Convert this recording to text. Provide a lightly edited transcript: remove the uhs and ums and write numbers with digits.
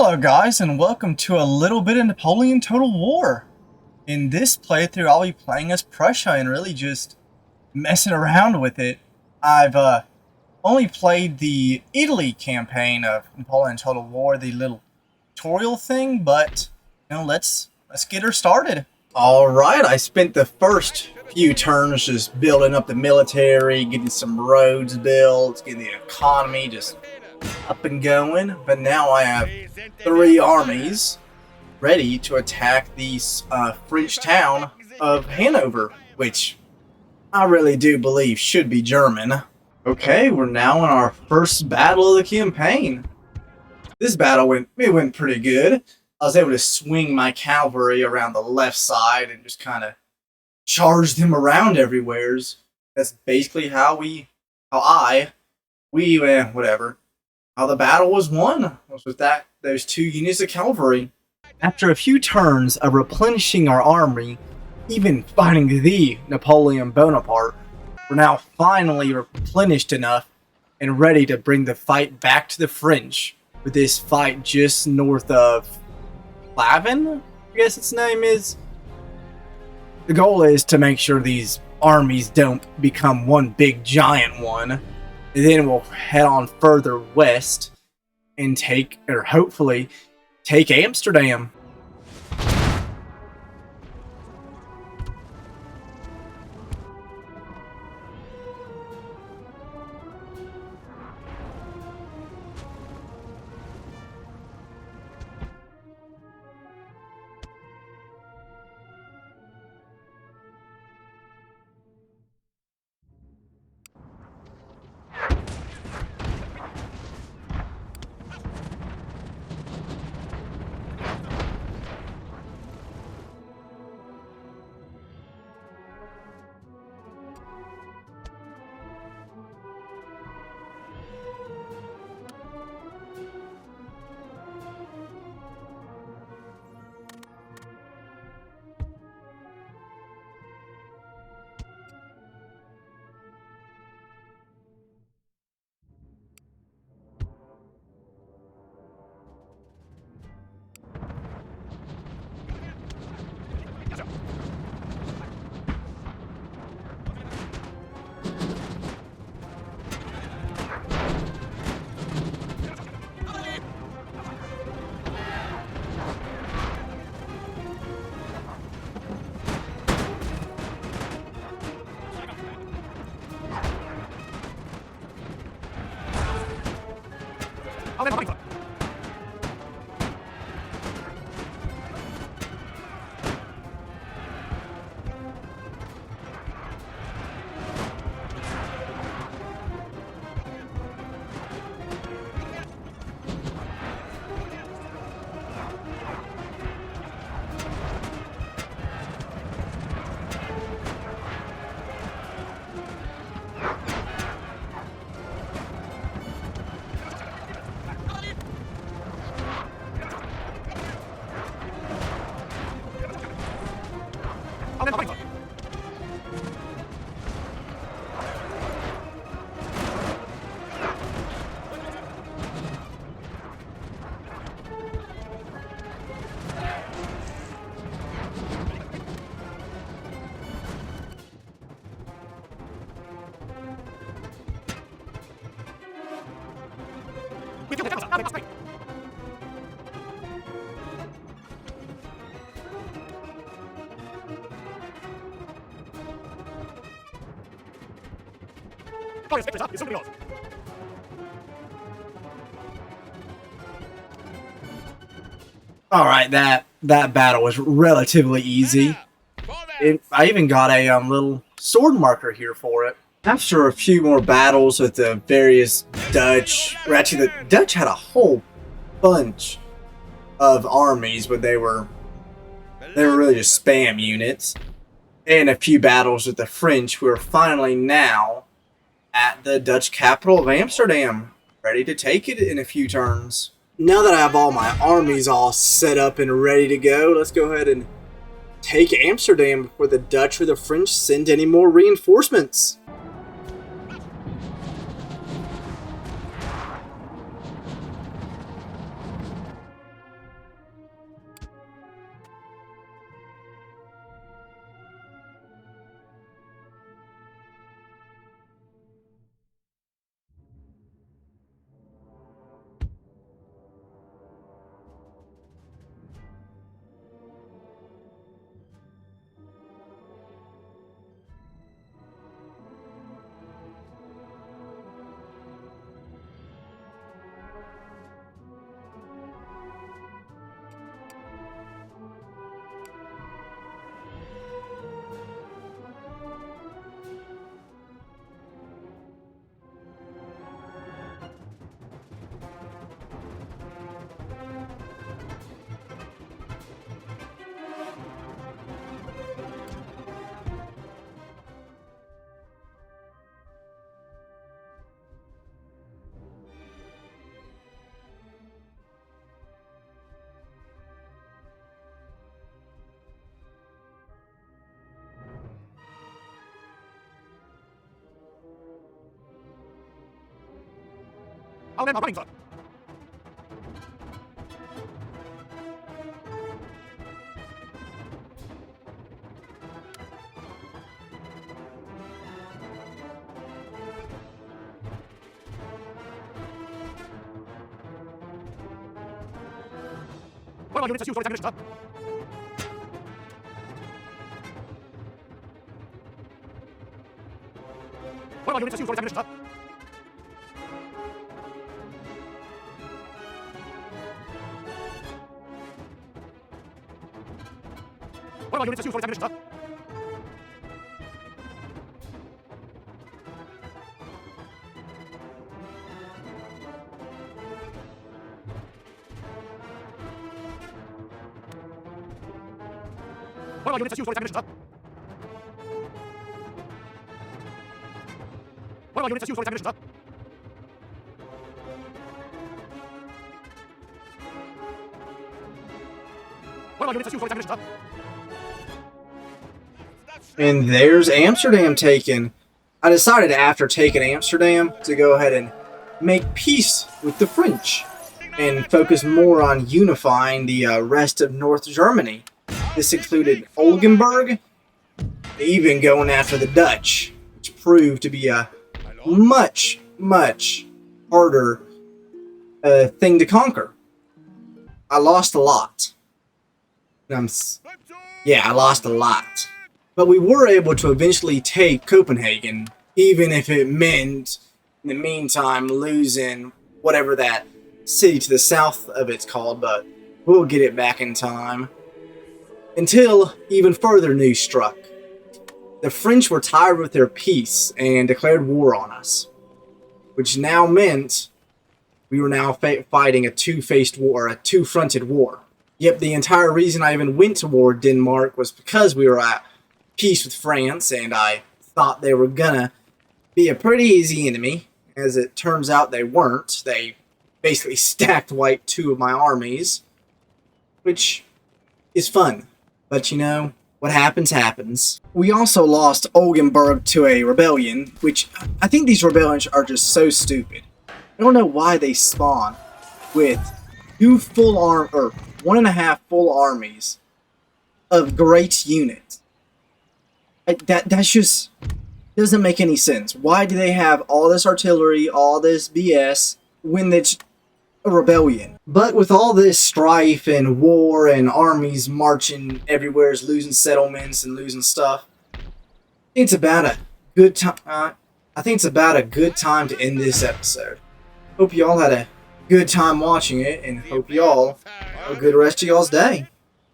Hello guys, and welcome to a little bit of Napoleon Total War. In this playthrough, I'll be playing as Prussia and really just messing around with it. I've only played the Italy campaign of Napoleon Total War, the little tutorial thing, but let's get her started. Alright, I spent the first few turns just building up the military, getting some roads built, getting the economy just up and going, but now I have 3 armies ready to attack the French town of Hanover, which I really do believe should be German. Okay, we're now in our first battle of the campaign. This battle went pretty good. I was able to swing my cavalry around the left side and just kind of charge them around everywhere. That's basically how the battle was won, was with those 2 units of cavalry. After a few turns of replenishing our army, even fighting the Napoleon Bonaparte, we're now finally replenished enough and ready to bring the fight back to the French, with this fight just north of Clavin, I guess its name is. The goal is to make sure these armies don't become one big giant one. And then we'll head on further west and hopefully take Amsterdam. Alright, that battle was relatively easy. I even got a little sword marker here for it. After a few more battles with the various Dutch, or actually the Dutch had a whole bunch of armies, but they were really just spam units. And a few battles with the French, we're finally now at the Dutch capital of Amsterdam, ready to take it in a few turns. Now that I have all my armies all set up and ready to go, let's go ahead and take Amsterdam before the Dutch or the French send any more reinforcements. And there's Amsterdam taken. I decided after taking Amsterdam to go ahead and make peace with the French and focus more on unifying the rest of North Germany. This included Oldenburg, even going after the Dutch, which proved to be a much, much harder thing to conquer. I lost a lot. I lost a lot. But we were able to eventually take Copenhagen, even if it meant, in the meantime, losing whatever that city to the south of it's called, but we'll get it back in time. Until even further news struck. The French were tired with their peace and declared war on us, which now meant we were now fighting a two-faced war, a two-fronted war. Yep, the entire reason I even went to war with Denmark was because we were at peace with France, and I thought they were gonna be a pretty easy enemy. As it turns out, they weren't. They basically stacked wiped two of my armies, which is fun. But you know, what happens, happens. We also lost Oldenburg to a rebellion, which I think these rebellions are just so stupid. I don't know why they spawn with one and a half full armies of great units. That's just doesn't make any sense. Why do they have all this artillery, all this BS, when it's a rebellion? But with all this strife and war and armies marching everywhere, losing settlements and losing stuff, it's about a good time. I think it's about a good time to end this episode. Hope y'all had a good time watching it, and hope y'all have a good rest of y'all's day.